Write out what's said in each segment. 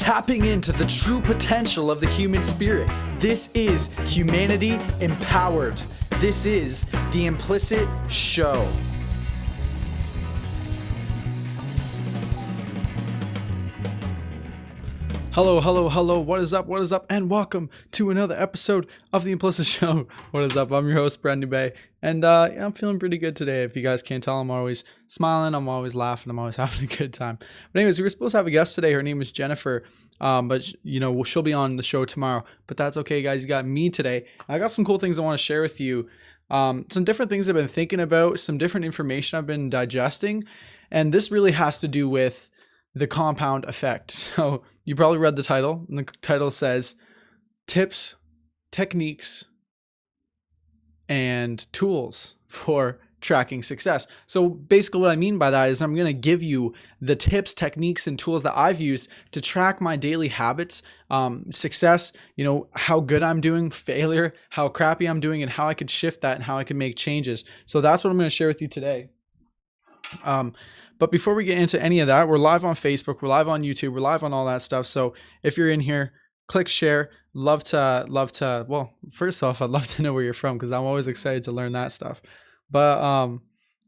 tapping into the true potential of the human spirit. This is Humanity Empowered. This is the Implicit Show. Hello, what is up, and welcome to another episode of the Implicit Show. What is up? I'm your host, Brendan Bay, and I'm feeling pretty good today. If you guys can't tell, I'm always smiling, I'm always laughing, I'm always having a good time. But anyways, we were supposed to have a guest today. Her name is Jennifer, but she'll be on the show tomorrow, but that's okay, guys. You got me today. I got some cool things I want to share with you. Some different things I've been thinking about, some different information I've been digesting, and this really has to do with the compound effect. So you probably read the title, and the title says tips, techniques, and tools for tracking success. So basically what I mean by that is I'm going to give you the tips, techniques, and tools that I've used to track my daily habits, success, how good I'm doing, failure, how crappy I'm doing, and how I could shift that and how I can make changes. So that's what I'm going to share with you today. But before we get into any of that, we're live on Facebook, we're live on YouTube, we're live on all that stuff. So if you're in here, click share. Well, first off, I'd love to know where you're from because I'm always excited to learn that stuff. But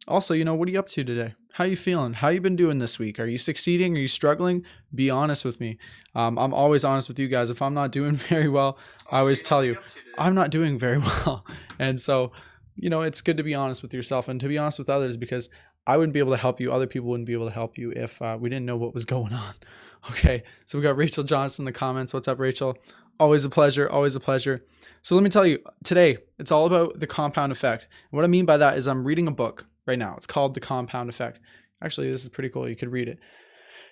also, what are you up to today? How you feeling? How you been doing this week? Are you succeeding? Are you struggling? Be honest with me. I'm always honest with you guys. If I'm not doing very well, I always tell you I'm not doing very well. And so, it's good to be honest with yourself and to be honest with others, because I wouldn't be able to help you. Other people wouldn't be able to help you if we didn't know what was going on. Okay, so we got Rachel Johnson in the comments. What's up, Rachel? Always a pleasure. Always a pleasure. So let me tell you, today, it's all about the compound effect. And what I mean by that is I'm reading a book right now. It's called The Compound Effect. Actually, this is pretty cool. You could read it.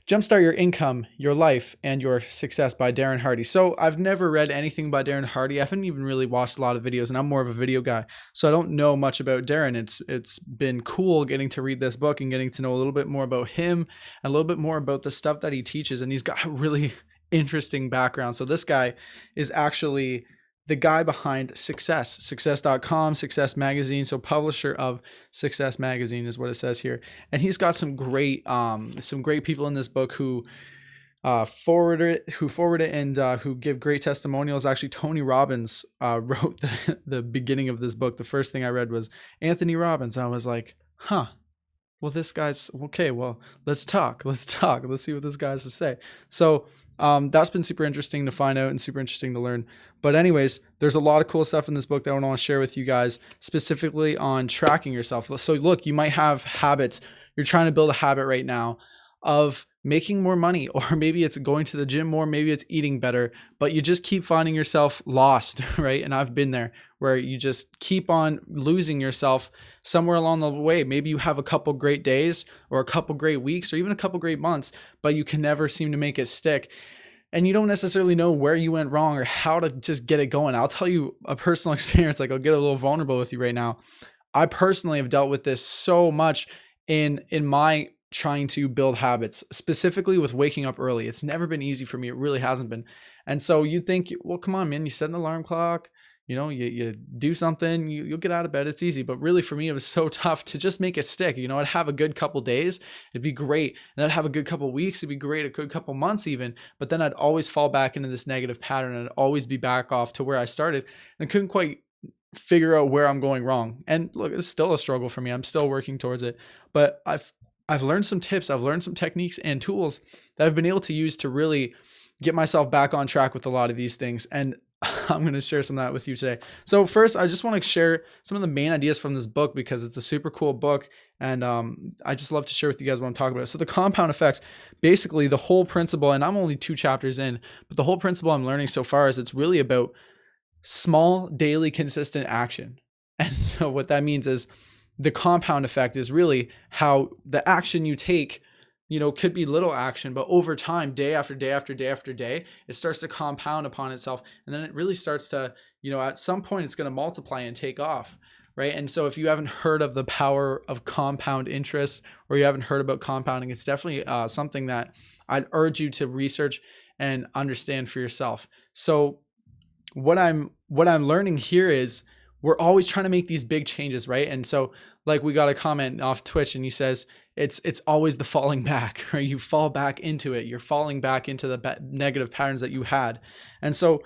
Jumpstart Your Income, Your Life, and Your Success by Darren Hardy. So I've never read anything by Darren Hardy. I haven't even really watched a lot of videos, and I'm more of a video guy. So I don't know much about Darren. It's been cool getting to read this book and getting to know a little bit more about him and a little bit more about the stuff that he teaches. And he's got a really interesting background. So this guy is actually the guy behind success.com, Success Magazine. So publisher of Success Magazine is what it says here. And he's got some great people in this book who forward it and who give great testimonials. Actually, Tony Robbins wrote the beginning of this book. The first thing I read was Anthony Robbins. And I was like, well, this guy's okay. Well, let's talk. Let's see what this guy has to say. So that's been super interesting to find out and super interesting to learn. But anyways, there's a lot of cool stuff in this book that I want to share with you guys, specifically on tracking yourself. So look, you might have habits. You're trying to build a habit right now of making more money, or maybe it's going to the gym more, maybe it's eating better, but you just keep finding yourself lost, right? And I've been there, where you just keep on losing yourself somewhere along the way. Maybe you have a couple great days or a couple great weeks or even a couple great months, but you can never seem to make it stick. And you don't necessarily know where you went wrong or how to just get it going. I'll tell you a personal experience. I'll get a little vulnerable with you right now. I personally have dealt with this so much in my trying to build habits, specifically with waking up early. It's never been easy for me. It really hasn't been. And so you think, well, come on, man, you set an alarm clock, you do something, you'll get out of bed. It's easy. But really for me, it was so tough to just make it stick. I'd have a good couple days. It'd be great. And I'd have a good couple weeks. It'd be great. A good couple months even. But then I'd always fall back into this negative pattern, and I'd always be back off to where I started and couldn't quite figure out where I'm going wrong. And look, it's still a struggle for me. I'm still working towards it. But I've learned some tips. I've learned some techniques and tools that I've been able to use to really get myself back on track with a lot of these things. And I'm going to share some of that with you today. So first, I just want to share some of the main ideas from this book because it's a super cool book. And I just love to share with you guys what I'm talking about. So the compound effect, basically the whole principle, and I'm only 2 chapters in, but the whole principle I'm learning so far is it's really about small, daily, consistent action. And so what that means is the compound effect is really how the action you take, could be little action, but over time, day after day after day after day, it starts to compound upon itself. And then it really starts to, at some point it's going to multiply and take off, right? And so if you haven't heard of the power of compound interest, or you haven't heard about compounding, it's definitely something that I'd urge you to research and understand for yourself. So what I'm learning here is we're always trying to make these big changes, right? And so like we got a comment off Twitch and he says, it's always the falling back, right? You fall back into it. You're falling back into the negative patterns that you had. And so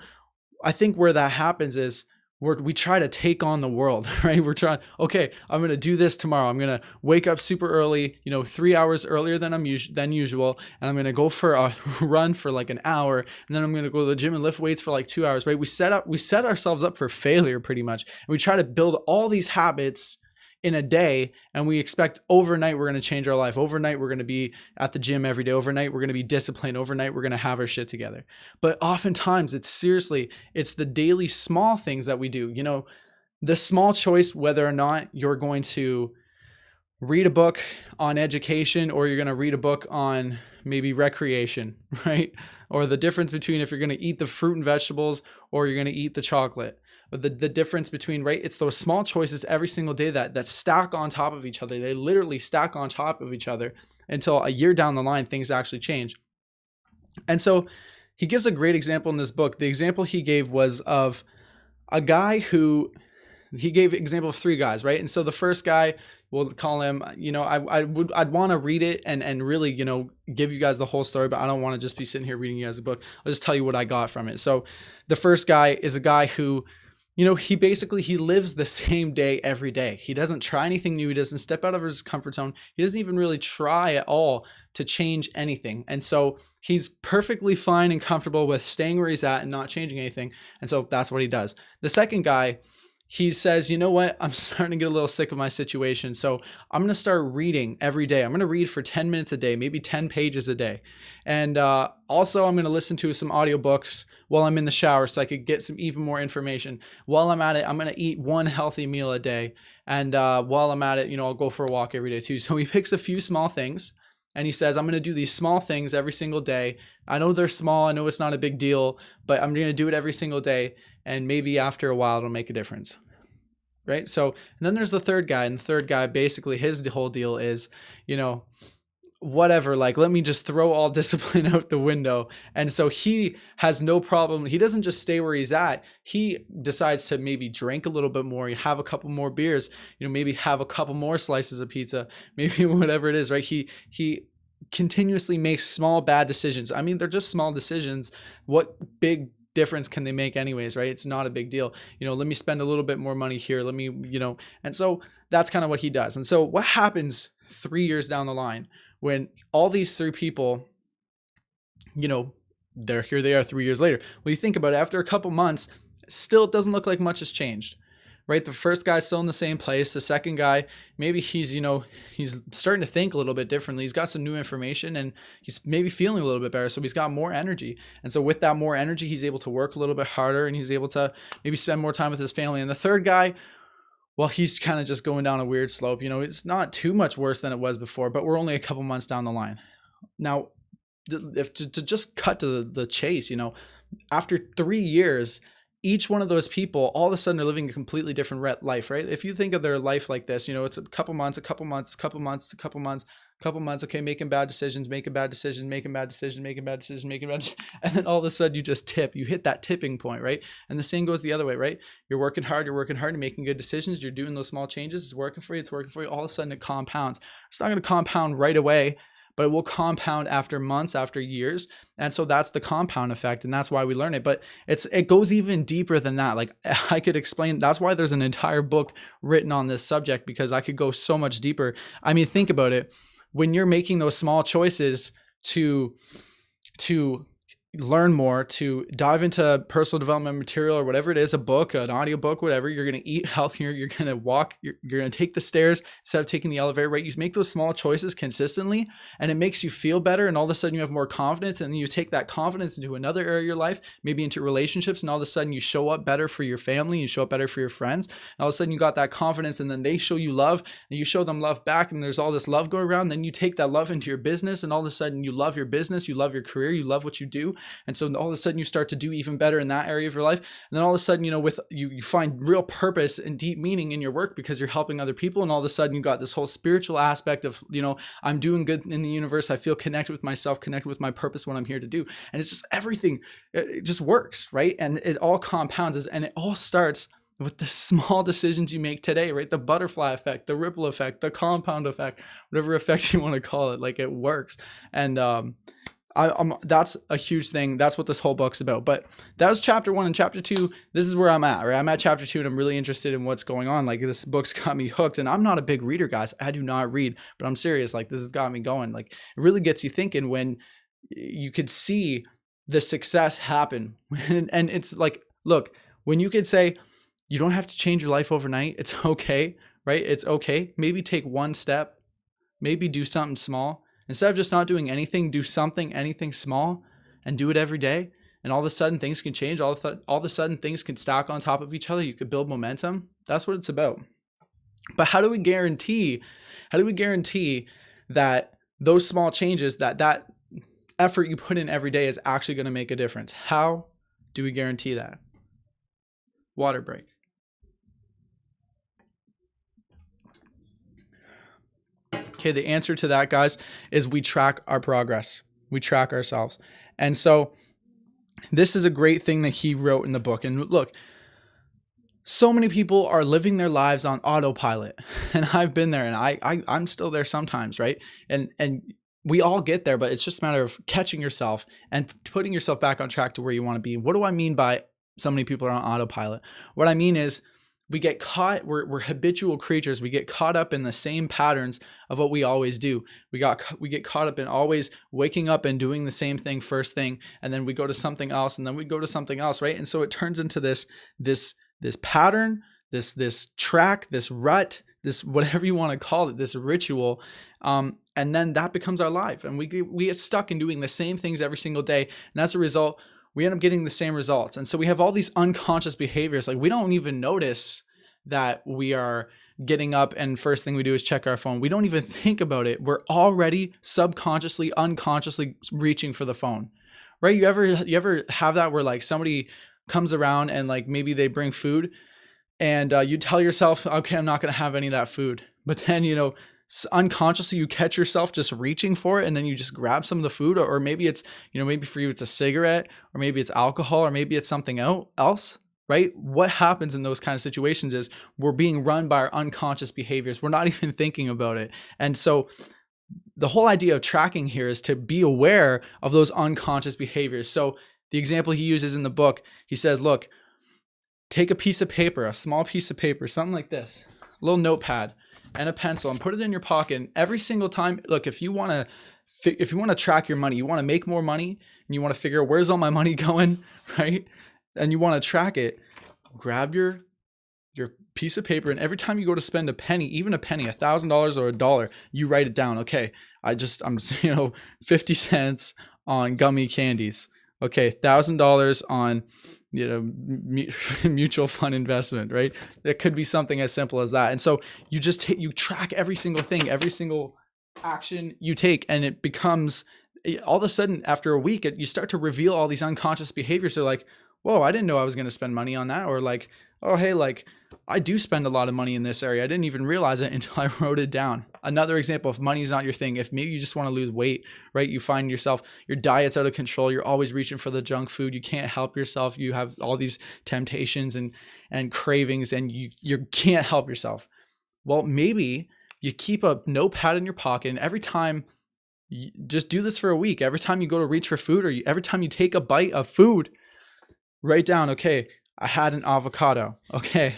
I think where that happens is we try to take on the world, right? We're trying, okay, I'm going to do this tomorrow. I'm going to wake up super early, 3 hours earlier than than usual. And I'm going to go for a run for like an hour. And then I'm going to go to the gym and lift weights for like 2 hours, right? We set ourselves up for failure pretty much. And we try to build all these habits in a day, and we expect overnight we're going to change our life. Overnight we're going to be at the gym every day. Overnight we're going to be disciplined. Overnight we're going to have our shit together. But oftentimes it's the daily small things that we do. The small choice whether or not you're going to read a book on education or you're going to read a book on maybe recreation, right? Or the difference between if you're going to eat the fruit and vegetables or you're going to eat the chocolate. The difference between, right? It's those small choices every single day that stack on top of each other. They literally stack on top of each other until a year down the line, things actually change. And so he gives a great example in this book. The example he gave was of a guy he gave example of 3 guys, right? And so the first guy, we'll call him, I'd want to read it and really, give you guys the whole story, but I don't want to just be sitting here reading you guys a book. I'll just tell you what I got from it. So the first guy is a guy who, he lives the same day every day. He doesn't try anything new. He doesn't step out of his comfort zone. He doesn't even really try at all to change anything. And so he's perfectly fine and comfortable with staying where he's at and not changing anything. And so that's what he does. The second guy, he says, you know what? I'm starting to get a little sick of my situation. So I'm going to start reading every day. I'm going to read for 10 minutes a day, maybe 10 pages a day. And also I'm going to listen to some audiobooks while I'm in the shower so I could get some even more information. While I'm at it, I'm going to eat one healthy meal a day. And while I'm at it, I'll go for a walk every day too. So he picks a few small things and he says, I'm going to do these small things every single day. I know they're small. I know it's not a big deal, but I'm going to do it every single day. And maybe after a while, it'll make a difference. Right. So, and then there's the third guy, and the third guy, basically his whole deal is, whatever, like, let me just throw all discipline out the window. And so he has no problem. He doesn't just stay where he's at. He decides to maybe drink a little bit more, have a couple more beers, maybe have a couple more slices of pizza, maybe whatever it is, right? He continuously makes small bad decisions. I mean, they're just small decisions. What big difference can they make anyways, right? It's not a big deal. Let me spend a little bit more money here. Let me, and so that's kind of what he does. And so what happens 3 years down the line when all these 3 people, they're here, they are 3 years later. Well, you think about it, after a couple months, still it doesn't look like much has changed, right? The first guy's still in the same place. The second guy, maybe he's, he's starting to think a little bit differently. He's got some new information and he's maybe feeling a little bit better. So he's got more energy. And so with that more energy, he's able to work a little bit harder and he's able to maybe spend more time with his family. And the third guy, well, he's kind of just going down a weird slope. It's not too much worse than it was before, but we're only a couple months down the line. Now, if to just cut to the chase, after 3 years, each one of those people all of a sudden are living a completely different life, right? If you think of their life like this, it's a couple months, okay, making bad decisions, making bad decisions, and then all of a sudden you just you hit that tipping point, right? And the same goes the other way, right? You're working hard and making good decisions, you're doing those small changes, it's working for you, all of a sudden it compounds. It's not going to compound right away, but it will compound after months, after years. And so that's the compound effect. And that's why we learn it. But it goes even deeper than that. Like I could explain, that's why there's an entire book written on this subject, because I could go so much deeper. I mean, think about it. When you're making those small choices to learn more, to dive into personal development material or whatever it is, a book, an audio book, whatever, you're going to eat healthier, you're going to walk, you're going to take the stairs instead of taking the elevator, right? You make those small choices consistently and it makes you feel better. And all of a sudden you have more confidence, and you take that confidence into another area of your life, maybe into relationships. And all of a sudden you show up better for your family, you show up better for your friends. And all of a sudden you got that confidence, and then they show you love and you show them love back. And there's all this love going around. Then you take that love into your business, and all of a sudden you love your business, you love your career, you love what you do. And so all of a sudden you start to do even better in that area of your life. And then all of a sudden, with you find real purpose and deep meaning in your work because you're helping other people. And all of a sudden you got this whole spiritual aspect of, I'm doing good in the universe. I feel connected with myself, connected with my purpose, what I'm here to do. And it's just everything, it just works, right? And it all compounds, and it all starts with the small decisions you make today, right? The butterfly effect, the ripple effect, the compound effect, whatever effect you want to call it, like it works. And that's a huge thing. That's what this whole book's about. But that was chapter 1. And chapter 2, this is where I'm at, right? I'm at chapter 2 and I'm really interested in what's going on. Like, this book's got me hooked, and I'm not a big reader, guys. I do not read, but I'm serious. Like, this has got me going. Like, it really gets you thinking when you could see the success happen. And it's like, look, when you could say, you don't have to change your life overnight. It's okay, right? It's okay. Maybe take one step, maybe do something small. Instead of just not doing anything, do something, anything small, and do it every day. And all of a sudden things can change. All of a sudden things can stack on top of each other. You could build momentum. That's what it's about. But how do we guarantee that those small changes, that effort you put in every day is actually going to make a difference? How do we guarantee that? Water break. Okay, the answer to that, guys, is we track our progress. We track ourselves. And so this is a great thing that he wrote in the book. And look, so many people are living their lives on autopilot. And I've been there, and I'm still there sometimes, right? And we all get there, but it's just a matter of catching yourself and putting yourself back on track to where you want to be. What do I mean by so many people are on autopilot? What I mean is, we get caught, we're habitual creatures. We get caught up in the same patterns of what we always do. We get caught up in always waking up and doing the same thing first thing, and then we go to something else, and then we go to something else, right? And so it turns into this pattern, this track, this rut, this whatever you want to call it, this ritual, and then that becomes our life, and we get stuck in doing the same things every single day, and as a result, we end up getting the same results. And so we have all these unconscious behaviors. Like, we don't even notice that we are getting up and first thing we do is check our phone. We don't even think about it. We're already subconsciously, unconsciously reaching for the phone, right? You ever have that where like somebody comes around and like maybe they bring food and you tell yourself, okay, I'm not going to have any of that food. But then, unconsciously you catch yourself just reaching for it, and then you just grab some of the food, or maybe it's, maybe for you it's a cigarette, or maybe it's alcohol, or maybe it's something else, right? What happens in those kind of situations is we're being run by our unconscious behaviors. We're not even thinking about it. And so the whole idea of tracking here is to be aware of those unconscious behaviors. So the example he uses in the book, he says, look, take a piece of paper, a small piece of paper, something like this, a little notepad, and a pencil, and put it in your pocket. And every single time, look, if you want to track your money, you want to make more money, and you want to figure out where's all my money going, right? And you want to track it, grab your piece of paper, and every time you go to spend a penny, even a penny, $1,000 or $1, you write it down. Okay, I'm 50 cents on gummy candies. Okay, $1,000 on mutual fund investment, right? It could be something as simple as that. And so you just you track every single thing, every single action you take, and it becomes, all of a sudden after a week, you start to reveal all these unconscious behaviors. So like, whoa, I didn't know I was going to spend money on that. Or like, oh, hey, like I do spend a lot of money in this area. I didn't even realize it until I wrote it down. Another example, if money is not your thing, if maybe you just want to lose weight, right? You find yourself, your diet's out of control. You're always reaching for the junk food. You can't help yourself. You have all these temptations and cravings, and you can't help yourself. Well, maybe you keep a notepad in your pocket, and every time, just do this for a week. Every time you go to reach for food, or every time you take a bite of food, write down, okay, I had an avocado. Okay,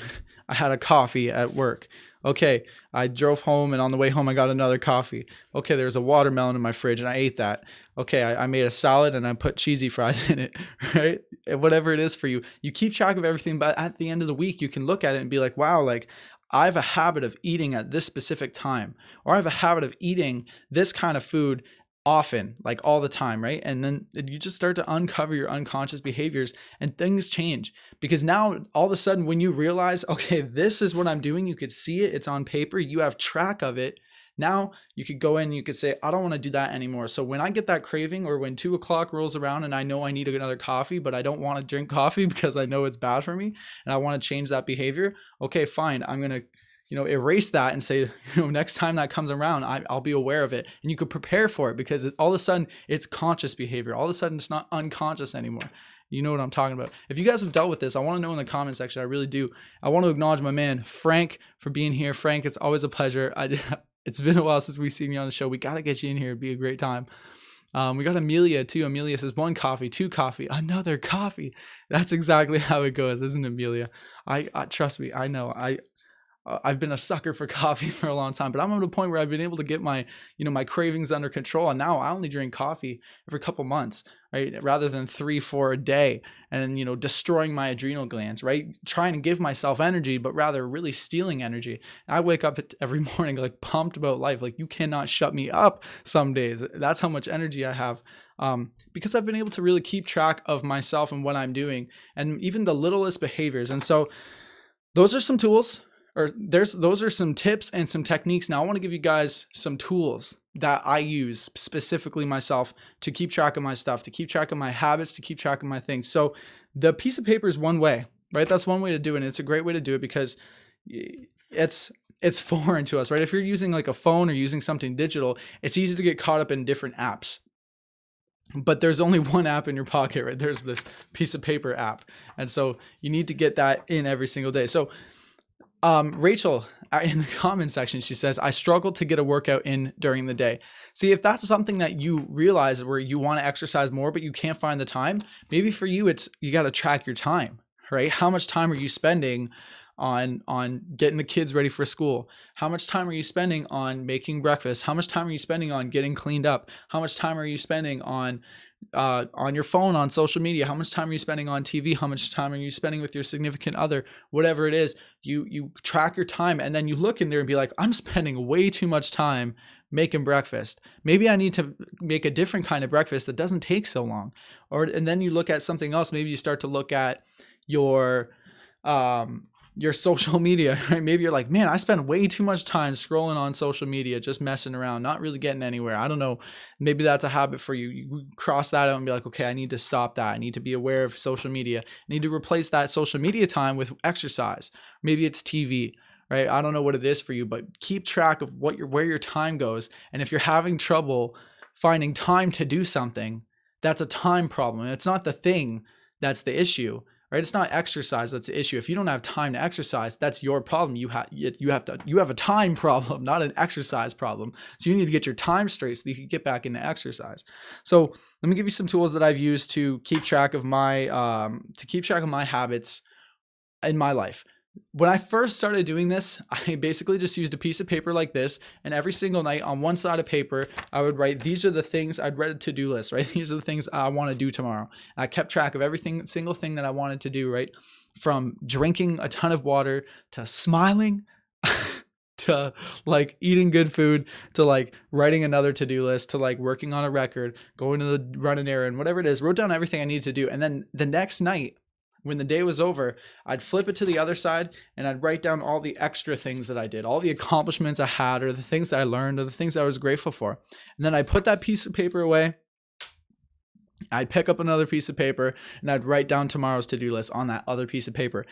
I had a coffee at work. Okay, I drove home, and on the way home, I got another coffee. Okay, there's a watermelon in my fridge, and I ate that. Okay, I made a salad, and I put cheesy fries in it, right? Whatever it is for you. You keep track of everything, but at the end of the week, you can look at it and be like, wow, like I have a habit of eating at this specific time, or I have a habit of eating this kind of food often, like all the time, right? And then you just start to uncover your unconscious behaviors, and things change, because now all of a sudden when you realize, okay, this is what I'm doing, you could see it, it's on paper, you have track of it. Now you could go in and you could say, I don't want to do that anymore. So when I get that craving, or when 2:00 rolls around and I know I need another coffee, but I don't want to drink coffee because I know it's bad for me and I want to change that behavior. Okay, fine. I'm going to erase that and say, next time that comes around, I'll be aware of it. And you could prepare for it, because all of a sudden it's conscious behavior. All of a sudden it's not unconscious anymore. You know what I'm talking about. If you guys have dealt with this, I want to know in the comment section. I really do. I want to acknowledge my man Frank for being here. Frank, it's always a pleasure. It's been a while since we've seen you on the show. We got to get you in here. It'd be a great time. We got Amelia too. Amelia says 1 coffee, 2 coffee, another coffee. That's exactly how it goes, isn't it, Amelia? I trust me. I know. I've been a sucker for coffee for a long time, but I'm at a point where I've been able to get my, my cravings under control. And now I only drink coffee every couple months, right? Rather than 3-4 a day and, destroying my adrenal glands, right? Trying to give myself energy, but rather really stealing energy. I wake up every morning, like pumped about life. Like you cannot shut me up some days. That's how much energy I have. Because I've been able to really keep track of myself and what I'm doing and even the littlest behaviors. And so those are some tools. Those are some tips and some techniques. Now I want to give you guys some tools that I use specifically myself to keep track of my stuff, to keep track of my habits, to keep track of my things. So the piece of paper is one way, right? That's one way to do it. And it's a great way to do it because it's foreign to us, right? If you're using like a phone or using something digital, it's easy to get caught up in different apps. But there's only one app in your pocket, right? There's this piece of paper app. And so you need to get that in every single day. So Rachel, in the comment section, she says, I struggle to get a workout in during the day. See, if that's something that you realize where you want to exercise more, but you can't find the time, maybe for you, you got to track your time, right? How much time are you spending on getting the kids ready for school? How much time are you spending on making breakfast? How much time are you spending on getting cleaned up? How much time are you spending on your phone, on social media? How much time are you spending on TV? How much time are you spending with your significant other? Whatever it is, you track your time and then you look in there and be like, I'm spending way too much time making breakfast. Maybe I need to make a different kind of breakfast that doesn't take so long. And then you look at something else. Maybe you start to look at your social media, right? Maybe you're like, man, I spend way too much time scrolling on social media, just messing around, not really getting anywhere. I don't know. Maybe that's a habit for you. You cross that out and be like, okay, I need to stop that. I need to be aware of social media. I need to replace that social media time with exercise. Maybe it's TV, right? I don't know what it is for you, but keep track of where your time goes. And if you're having trouble finding time to do something, that's a time problem. It's not the thing that's the issue. Right? It's not exercise that's the issue. If you don't have time to exercise, that's your problem. You have a time problem, not an exercise problem. So you need to get your time straight so that you can get back into exercise. So let me give you some tools that I've used to keep track of my habits in my life. When I first started doing this, I basically just used a piece of paper like this, and every single night on one side of paper, I would write, these are the things, I'd write a to-do list, right? These are the things I want to do tomorrow. And I kept track of single thing that I wanted to do, right? From drinking a ton of water, to smiling, to like eating good food, to like writing another to-do list, to like working on a record, going to run an errand, whatever it is, wrote down everything I needed to do. And then the next night, when the day was over, I'd flip it to the other side and I'd write down all the extra things that I did, all the accomplishments I had, or the things that I learned, or the things that I was grateful for. And then I put that piece of paper away. I'd pick up another piece of paper and I'd write down tomorrow's to-do list on that other piece of paper.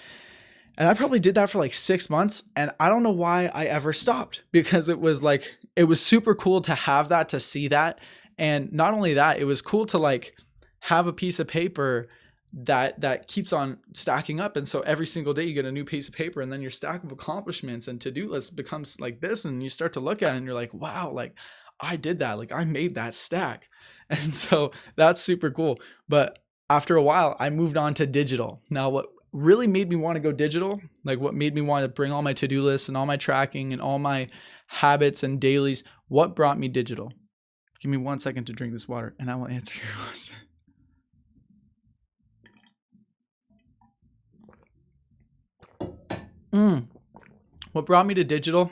And I probably did that for like 6 months. And I don't know why I ever stopped, because it was super cool to have that, to see that. And not only that, it was cool to like have a piece of paper that keeps on stacking up. And so every single day you get a new piece of paper, and then your stack of accomplishments and to-do list becomes like this. And you start to look at it and you're like, wow, like I did that. Like I made that stack. And so that's super cool. But after a while, I moved on to digital. Now, what really made me want to go digital, like what made me want to bring all my to-do lists and all my tracking and all my habits and dailies, what brought me digital? Give me 1 second to drink this water and I will answer your question. What brought me to digital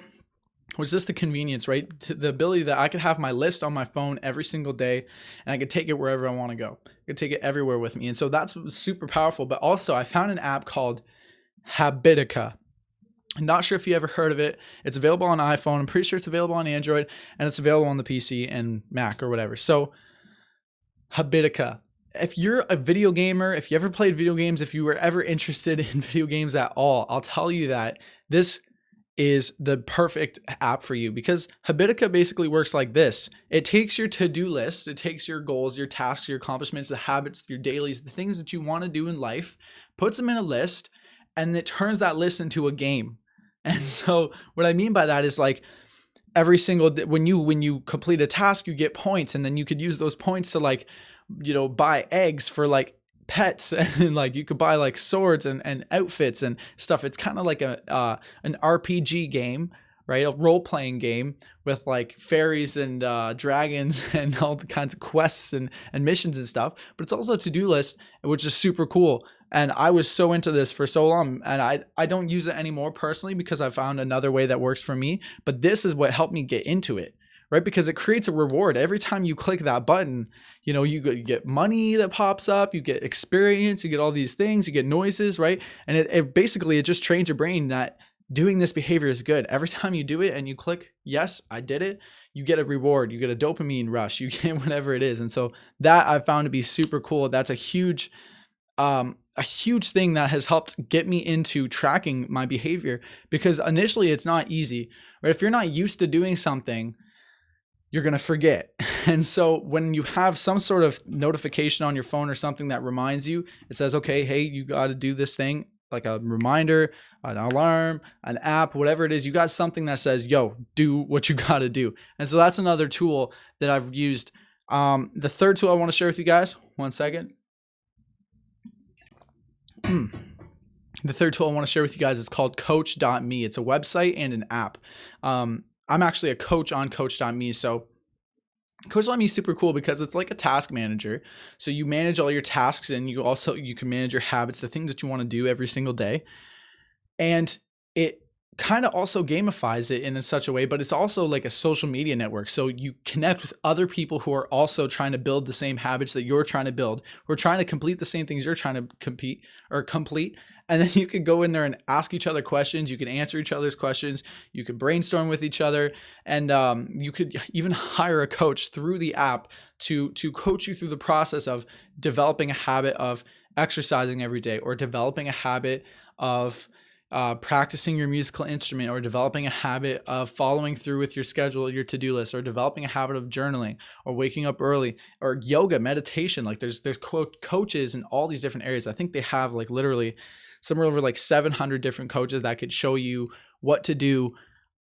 was just the convenience, right? The ability that I could have my list on my phone every single day and I could take it wherever I want to go. I could take it everywhere with me. And so that's super powerful. But also I found an app called Habitica. I'm not sure if you ever heard of it. It's available on iPhone. I'm pretty sure it's available on Android, and it's available on the PC and Mac or whatever. So Habitica. If you're a video gamer, if you ever played video games, if you were ever interested in video games at all, I'll tell you that this is the perfect app for you, because Habitica basically works like this. It takes your to-do list, it takes your goals, your tasks, your accomplishments, the habits, your dailies, the things that you want to do in life, puts them in a list, and it turns that list into a game. And so what I mean by that is like every single day, when you complete a task, you get points, and then you could use those points to like, buy eggs for like pets, and like you could buy like swords and outfits and stuff. It's kind of like an RPG game, right? A role-playing game with like fairies and dragons and all the kinds of quests and missions and stuff. But it's also a to-do list, which is super cool. And I was so into this for so long, and I don't use it anymore personally because I found another way that works for me. But this is what helped me get into it, right? Because it creates a reward every time you click that button. You get money that pops up, you get experience, you get all these things, you get noises, right? And it basically just trains your brain that doing this behavior is good. Every time you do it and you click, yes, I did it, you get a reward, you get a dopamine rush, you get whatever it is. And so that I found to be super cool. That's a huge thing that has helped get me into tracking my behavior, because initially it's not easy, right? If you're not used to doing something, you're going to forget. And so when you have some sort of notification on your phone or something that reminds you, it says, okay, hey, you got to do this thing, like a reminder, an alarm, an app, whatever it is, you got something that says, yo, do what you got to do. And so that's another tool that I've used. The third tool I want to share with you guys, one second. The third tool I want to share with you guys is called coach.me. It's a website and an app. I'm actually a coach on coach.me. So coach.me is super cool because it's like a task manager. So you manage all your tasks, and you can manage your habits, the things that you want to do every single day. And it kind of also gamifies it in such a way, but it's also like a social media network. So you connect with other people who are also trying to build the same habits that you're trying to build, who are trying to complete the same things you're trying to complete. And then you can go in there and ask each other questions. You can answer each other's questions. You could brainstorm with each other. And you could even hire a coach through the app to coach you through the process of developing a habit of exercising every day, or developing a habit of practicing your musical instrument, or developing a habit of following through with your schedule, your to-do list, or developing a habit of journaling, or waking up early, or yoga, meditation. Like there's coaches in all these different areas. I think they have like literally somewhere over like 700 different coaches that could show you what to do.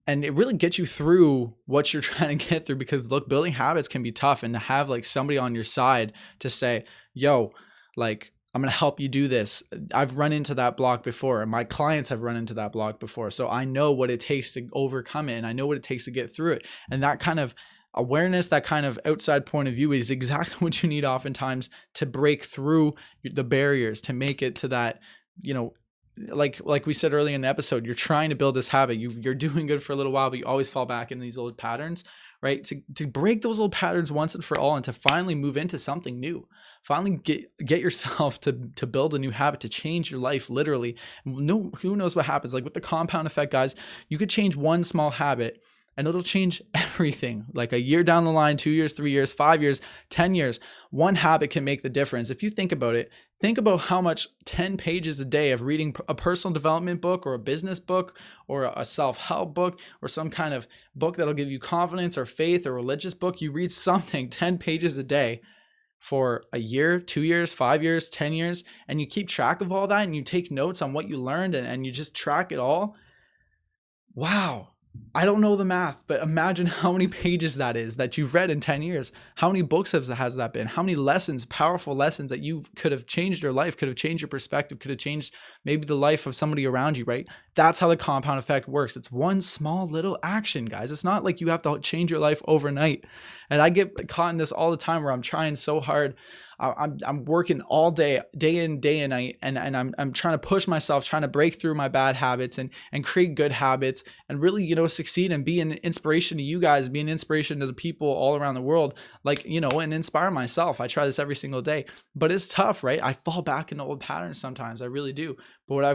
And it really gets you through what you're trying to get through, because look, building habits can be tough, and to have like somebody on your side to say, yo, like, I'm going to help you do this. I've run into that block before, and my clients have run into that block before. So I know what it takes to overcome it, and I know what it takes to get through it. And that kind of awareness, that kind of outside point of view is exactly what you need oftentimes to break through the barriers, to make it to that, like we said earlier in the episode, you're trying to build this habit. You're doing good for a little while, but you always fall back in these old patterns, right? To break those old patterns once and for all, and to finally move into something new. Finally get yourself to build a new habit, to change your life literally. No, who knows what happens? Like with the compound effect, guys, you could change one small habit and it'll change everything. Like a year down the line, 2 years, 3 years, 5 years, 10 years, one habit can make the difference. If you think about it, think about how much 10 pages a day of reading a personal development book, or a business book, or a self-help book, or some kind of book that'll give you confidence or faith, or religious book. You read something 10 pages a day for a year, 2 years, 5 years, 10 years, and you keep track of all that, and you take notes on what you learned, and you just track it all. Wow. I don't know the math, but imagine how many pages that is that you've read in 10 years. How many books has that been? How many lessons, powerful lessons that you could have changed your life, could have changed your perspective, could have changed maybe the life of somebody around you, right? That's how the compound effect works. It's one small little action, guys. It's not like you have to change your life overnight. And I get caught in this all the time where I'm trying so hard. I'm working all day in, day and night, and I'm trying to push myself, trying to break through my bad habits and create good habits, and really, succeed and be an inspiration to you guys, be an inspiration to the people all around the world, and inspire myself. I try this every single day, but it's tough, right? I fall back into old patterns sometimes. I really do. But what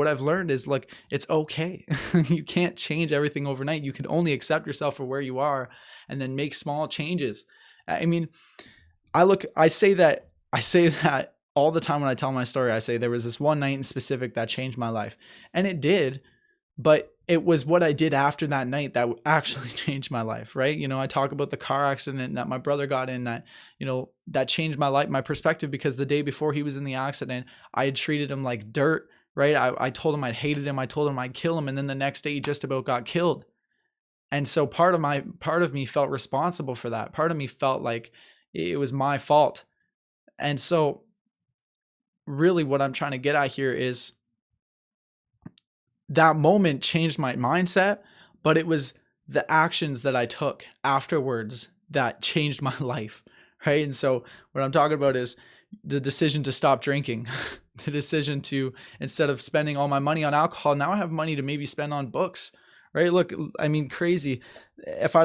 I've learned is it's okay. You can't change everything overnight. You can only accept yourself for where you are and then make small changes. I mean, I say that all the time when I tell my story. I say there was this one night in specific that changed my life, and it did, but it was what I did after that night that actually changed my life, right? I talk about the car accident that my brother got in, that, that changed my life, my perspective, because the day before he was in the accident, I had treated him like dirt, right? I told him I'd hated him. I told him I'd kill him. And then the next day he just about got killed. And so part of me felt responsible for that. Part of me felt like it was my fault. And so really what I'm trying to get at here is that moment changed my mindset, but it was the actions that I took afterwards that changed my life, right? And so what I'm talking about is the decision to stop drinking, the decision to, instead of spending all my money on alcohol, now I have money to maybe spend on books, right? Look, I mean, crazy. If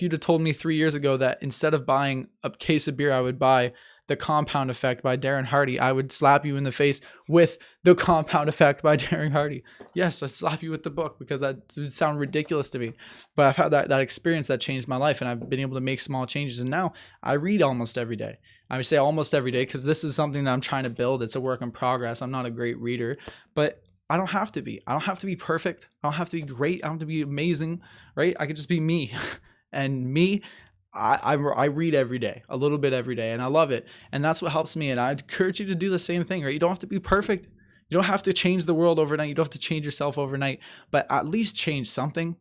you'd have told me 3 years ago that instead of buying a case of beer, I would buy The Compound Effect by Darren Hardy, I would slap you in the face with The Compound Effect by Darren Hardy. Yes, I'd slap you with the book, because that would sound ridiculous to me. But I've had that experience that changed my life, and I've been able to make small changes. And now I read almost every day. I would say almost every day, because this is something that I'm trying to build. It's a work in progress. I'm not a great reader, but I don't have to be. I don't have to be perfect. I don't have to be great. I don't have to be amazing, right? I could just be me. And me, I read every day, a little bit every day, and I love it. And that's what helps me. And I encourage you to do the same thing, right? You don't have to be perfect. You don't have to change the world overnight. You don't have to change yourself overnight, but at least change something.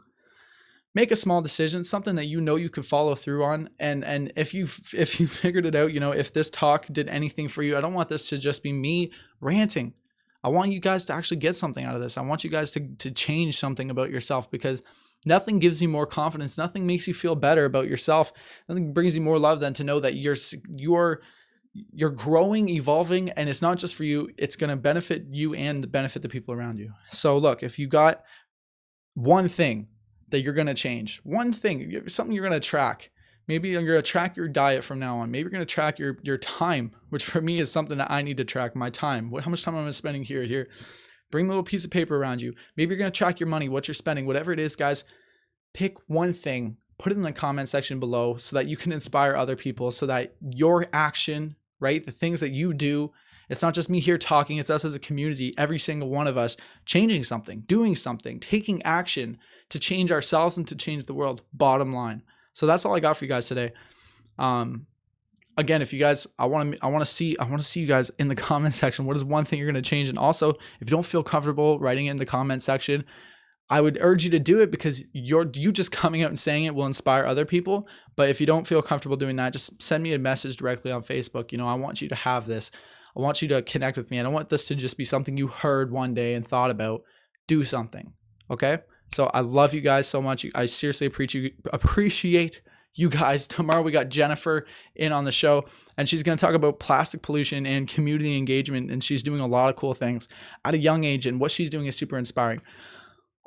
Make a small decision, something that you can follow through on. And if you figured it out, if this talk did anything for you, I don't want this to just be me ranting. I want you guys to actually get something out of this. I want you guys to change something about yourself, because nothing gives you more confidence. Nothing makes you feel better about yourself. Nothing brings you more love than to know that you're growing, evolving, and it's not just for you. It's going to benefit you and benefit the people around you. So look, if you got one thing that you're going to change, one thing, something you're going to track. Maybe you're going to track your diet from now on. Maybe you're going to track your time, which for me is something that I need to track, my time. How much time am I spending here? Bring a little piece of paper around you. Maybe you're going to track your money, what you're spending, whatever it is, guys. Pick one thing, put it in the comment section below so that you can inspire other people, so that your action, right, the things that you do, it's not just me here talking, it's us as a community, every single one of us changing something, doing something, taking action to change ourselves and to change the world, bottom line. So that's all I got for you guys today. Again, if you guys, I want to see you guys in the comment section. What is one thing you're going to change? And also, if you don't feel comfortable writing it in the comment section, I would urge you to do it, because you just coming out and saying it will inspire other people. But if you don't feel comfortable doing that, just send me a message directly on Facebook. I want you to have this. I want you to connect with me. I don't want this to just be something you heard one day and thought about. Do something. Okay? So I love you guys so much. I seriously appreciate you guys. Tomorrow we got Jennifer in on the show, and she's going to talk about plastic pollution and community engagement. And she's doing a lot of cool things at a young age, and what she's doing is super inspiring.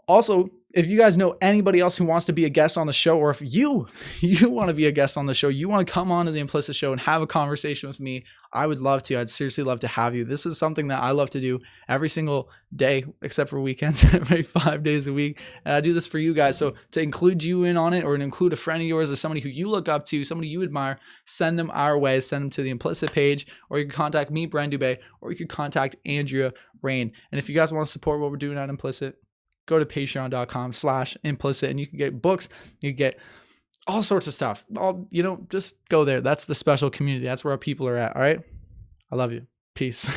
Also, if you guys know anybody else who wants to be a guest on the show, or if you want to be a guest on the show, you want to come on to the Implicit Show and have a conversation with me, I would love to. I'd seriously love to have you. This is something that I love to do every single day, except for weekends, every 5 days a week. And I do this for you guys. So to include you in on it, or to include a friend of yours or somebody who you look up to, somebody you admire, send them our way. Send them to the Implicit page, or you can contact me, Bren Dubé, or you can contact Andrea Rain. And if you guys want to support what we're doing at Implicit, go to patreon.com/implicit, and you can get books, you can get all sorts of stuff. Just go there. That's the special community. That's where our people are at. All right. I love you. Peace.